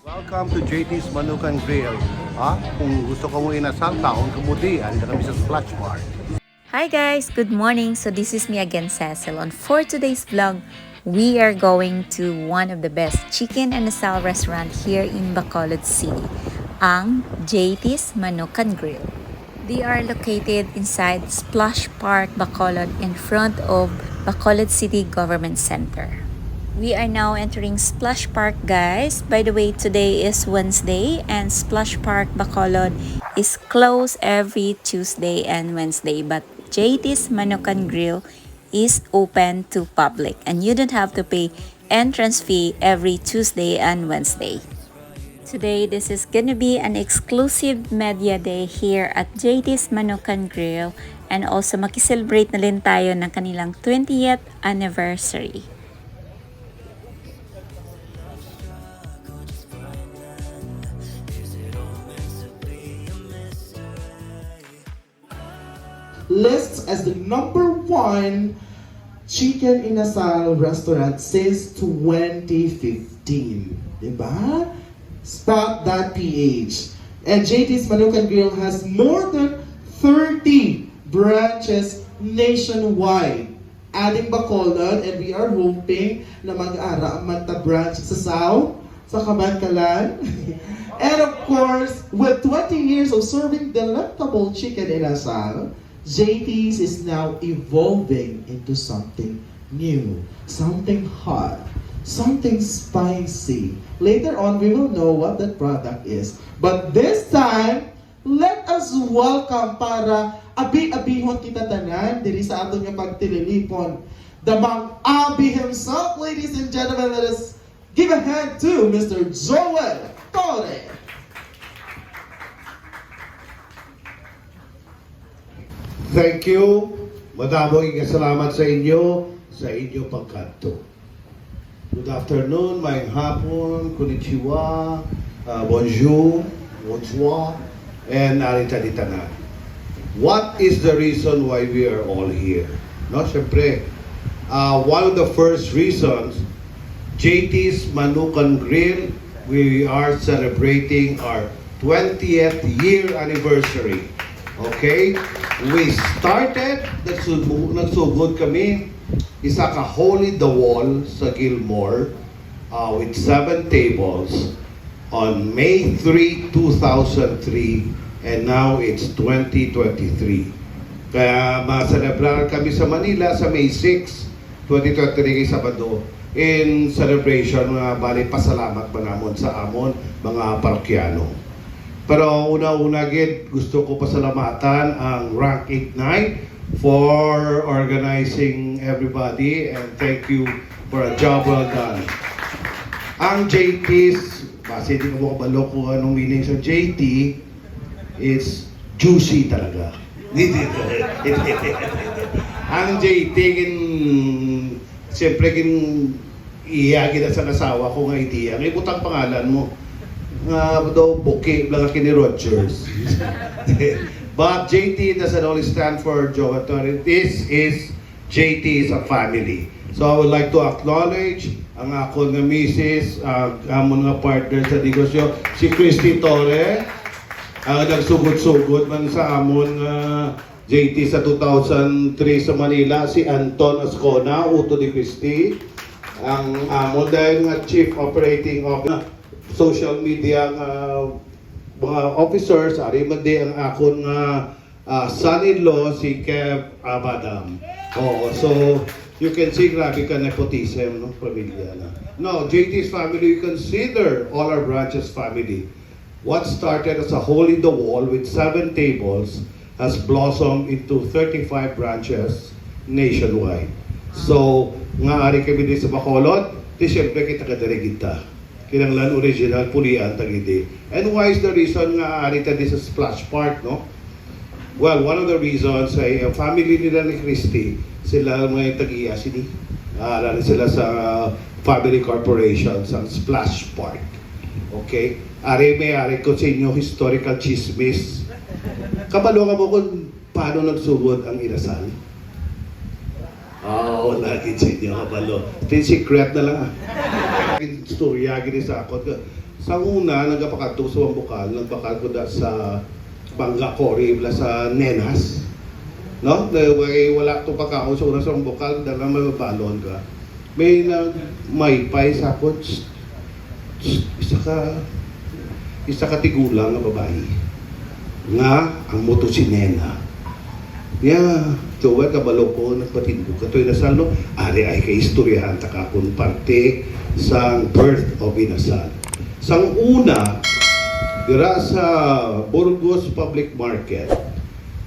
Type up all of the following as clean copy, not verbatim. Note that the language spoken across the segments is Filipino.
Welcome to JT's Manukan Grill. Kung gusto ko mo inasal, taong kamudi, anda kami sa Splash Bar. Hi guys, good morning. So this is me again, Cecil. And for today's vlog, we are going to one of the best chicken and asal restaurant here in Bacolod City, ang JT's Manukan Grill. They are located inside Splash Park, Bacolod, in front of Bacolod City Government Center. We are now entering Splash Park, guys. By the way, today is Wednesday and Splash Park Bacolod is closed every Tuesday and Wednesday, but JT's Manukan Grill is open to public and you don't have to pay entrance fee every Tuesday and Wednesday. Today, this is gonna be an exclusive media day here at JT's Manukan Grill, and also makiselebrate na rin tayo ng kanilang 20th anniversary. Lists as the #1 chicken inasal restaurant since 2015. Diba? Spot.ph. And JT's Manukan Grill has more than 30 branches nationwide. Adding Bacolod, and we are hoping na mag-ara ang Manta branch sa South, sa Kabankalan. And of course, with 20 years of serving delectable chicken inasal, JT's is now evolving into something new, something hot, something spicy. Later on, we will know what that product is. But this time, let us welcome para abi-abihon kita tanan diri sa aton nga pagtililipon. The Mang Abi himself, ladies and gentlemen, let us give a hand to Mr. Joel Torre. Thank you. Madaming salamat sa inyo pagkanto. Good afternoon, mayang hapon, konnichiwa, bonjour, and arita-dita na. What is the reason why we are all here? No, syempre, one of the first reasons, JT's Manukan Grill, we are celebrating our 20th year anniversary. Okay? We started, nagsugod kami, isa ka Holy the Wall sa Gilmore with 7 tables on May 3, 2003, and now it's 2023. Kaya ma-celebrar kami sa Manila sa May 6, 2023 kay Sabado in celebration nga bali pasalamat pa namon sa amon mga parokyano. Pero una-una gid gusto ko pasalamatan ang Rank 89 for organizing everybody, and thank you for a job well done. Ang JT's, base di ko makabalo kung anong meaning sa JT, it's juicy talaga. Ang JT, siyempre iyagin na sa nasawa ko nga idea. May butang pangalan mo. Daw bouquet lang ni Rogers. But JT doesn't only stand for Joe Torre. This is JT is a family. So I would like to acknowledge ang ako nga misis, amon nga partner sa negosyo, si Christy Torre, ang nagsugod-sugod man sa amon JT sa 2003 sa Manila, si Anton Ascona, uto ni Christy, ang amon dahil nga Chief Operating Officer, social media mga officers, arimadi ang akon son-in-law si Kev Abadam. So you can see grabe ka nepotism no pamilya na. No, JT's family, we consider all our branches family. What started as a hole in the wall with 7 tables has blossomed into 35 branches nationwide. So nga ari kami din sa Bacolod, di syempre kita kadarigita. Kinanglan original pulian tagidi. And why is the reason nga arita din sa Splash Park, no? Well, one of the reasons ay ang family nila ni Christy, sila mga tag-iya sini. Sila sa family corporation sa Splash Park. Okay? Ari ko sa inyo historical chismis. Kabalo ka mo kung paano nagsugod ang inasal? lagi sa inyo kabalo. Secret na lang. Storya gini sa akot. Sa una, nagapakato sa bukal, nagbakal ko da sa Bangga Cory, sa Nenas. No? Wala to pa kao sa una sa bukal, dala mababalon ka. May maypay sa ko, isa ka tigulang na babae. Nga, ang moto si Nena. Tuwa kabalo ko, nagpatindog ka. Ito'y Inasal, no? Ari ay kaistoryahan, takakon parte sa birth of Inasal. Sang una, dira sa Burgos Public Market,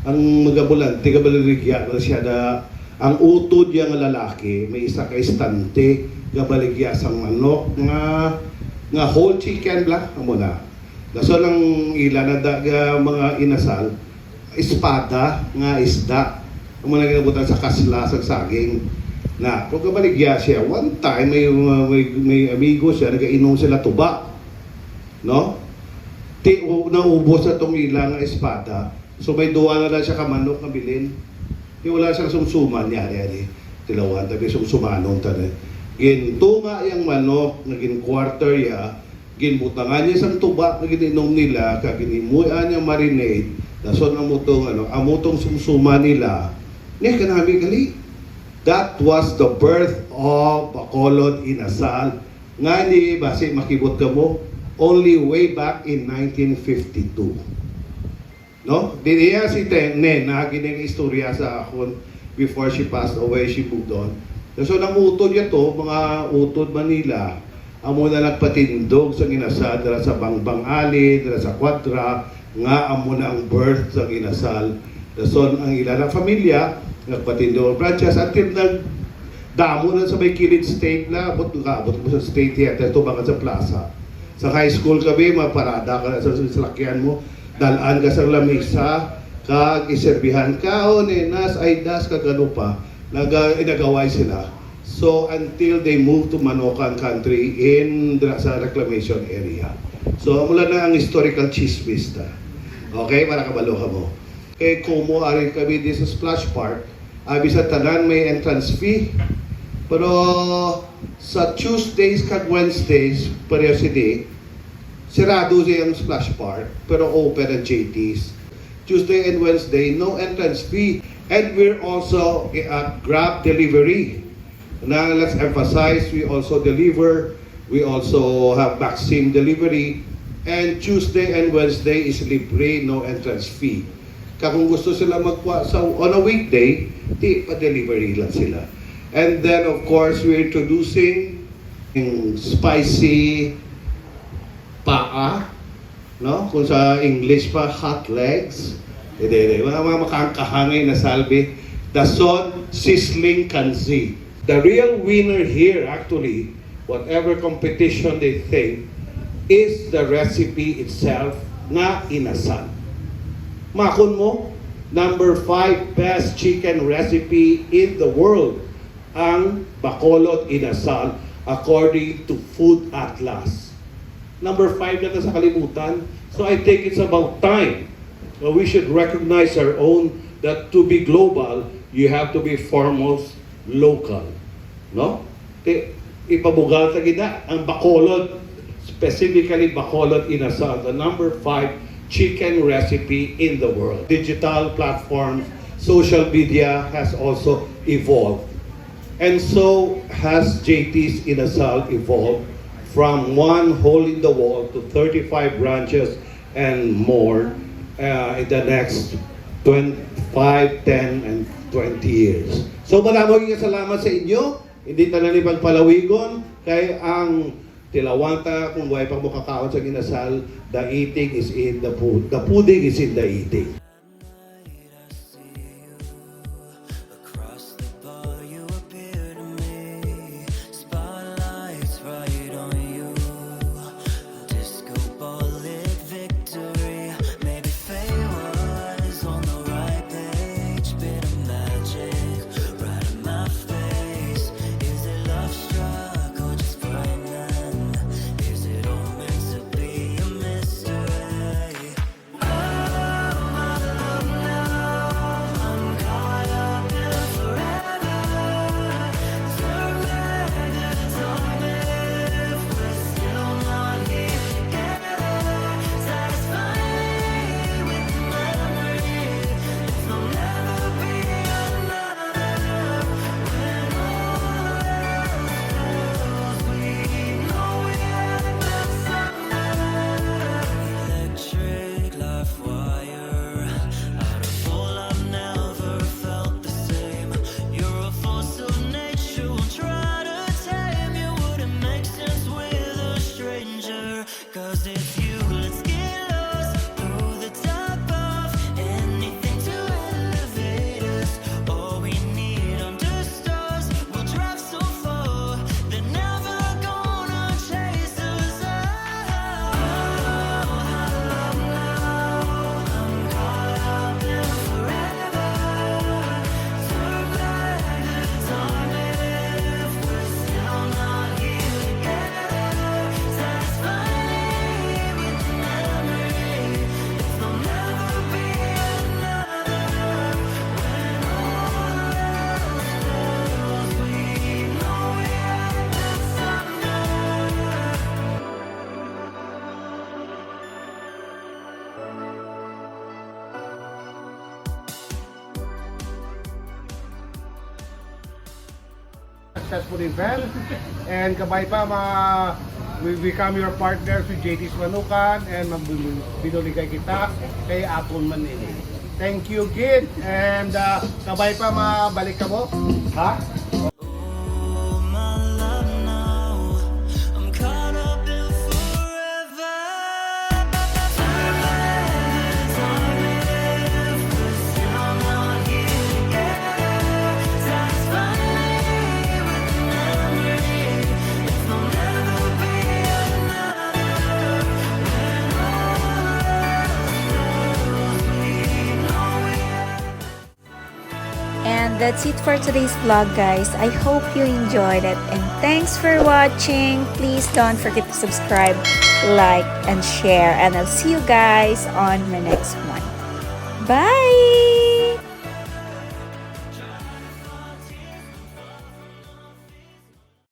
ang magabulante, kabaligya na siya na ang utod yung lalaki, may isa ka istante, kabaligya sang manok, nga whole chicken bla, amo na. Daso lang ilan na mga Inasal, espada nga isda, amo na ginabutan sa kasla, sa saging. Na, kung kabaligya siya, one time may amigo siya, nagainom sila tuba. No? Naubos na itong ilang espada. So may duwa na lang siya kamanok na bilin. Wala siyang sumsuman niya. Tilawan, tabi sumsumanon tabi. Gintunga yung manok, naging quarter ya. Ginbutangan niya isang tuba na gininom nila. Kaginimuyan niya marinade. Dason amutong sumsuma nila. Niya kanami gali. That was the birth of Bacolod Inasal. Nga ni basi makibot ka mo. Only way back in 1952. No? Diniya si Nena, gining istorya sa akon before she passed away, she moved on. So, utod niya to, mga utod Manila, amo na nagpatindog sa Inasal, dala sa Bangbang Ali, dala sa Quadra, nga amo na ang birth sa Inasal. So, ang ilan ng pamilya, nagpatindog ang branches, until damo na sa may kilid state na, abot mo sa state theater, tubangan sa plaza. Sa high school kami, maparada ka sa salakyan mo, dalaan ka sa lamesa, kag iserbihan ka, o Nenas, ay das, kagano pa, nagaway sila. So, until they moved to MANUKAN country sa reclamation area. So, mula na ang historical chismis na. Okay, para kabalo ka mo. Kumo arin kami din sa Splash Park, abi sa tanan may entrance fee, pero sa Tuesdays kag Wednesdays, pareho si sirado siya ang Splash Park, pero open ang JT's. Tuesday and Wednesday, no entrance fee. And we're also at Grab delivery. Now, let's emphasize, we also deliver. We also have Maxim delivery. And Tuesday and Wednesday is libre, no entrance fee. Kung gusto sila magkuha on a weekday, pa-delivery lang sila. And then, of course, we're introducing spicy paa, no? Kung sa English pa, hot legs. Mga makangkahangay na salbi. Dason, sizzling kanzi. The real winner here, actually, whatever competition they think, is the recipe itself nga Inasal. Makon mo, number 5 best chicken recipe in the world, ang Bacolod Inasal, according to Food Atlas. Number 5 na sa kalimutan. So I think it's about time. We should recognize our own, that to be global, you have to be foremost local. No? Ipabugal ta gina ang Bacolod, specifically Bacolod Inasal, the number 5 chicken recipe in the world. Digital platforms, social media has also evolved. And so has JT's Inasal evolved from one hole in the wall to 35 branches and more in the next 25, 10, and 20 years. So maraming salamat sa inyo. Hindi tanan ni pagpalawigon kay ang tilawanta kung way pang mukakaon sa Inasal, the eating is in the food. The pudding is in the eating. successful event. And kabay pa, we become your partners with JT's Manukan and binuligay kita kay Apple Manili. Thank you, Gid. And kabay pa, mabalik ka mo. Ha? And that's it for today's vlog, guys. I hope you enjoyed it, and thanks for watching. Please don't forget to subscribe, like, and share, and I'll see you guys on my next one. Bye!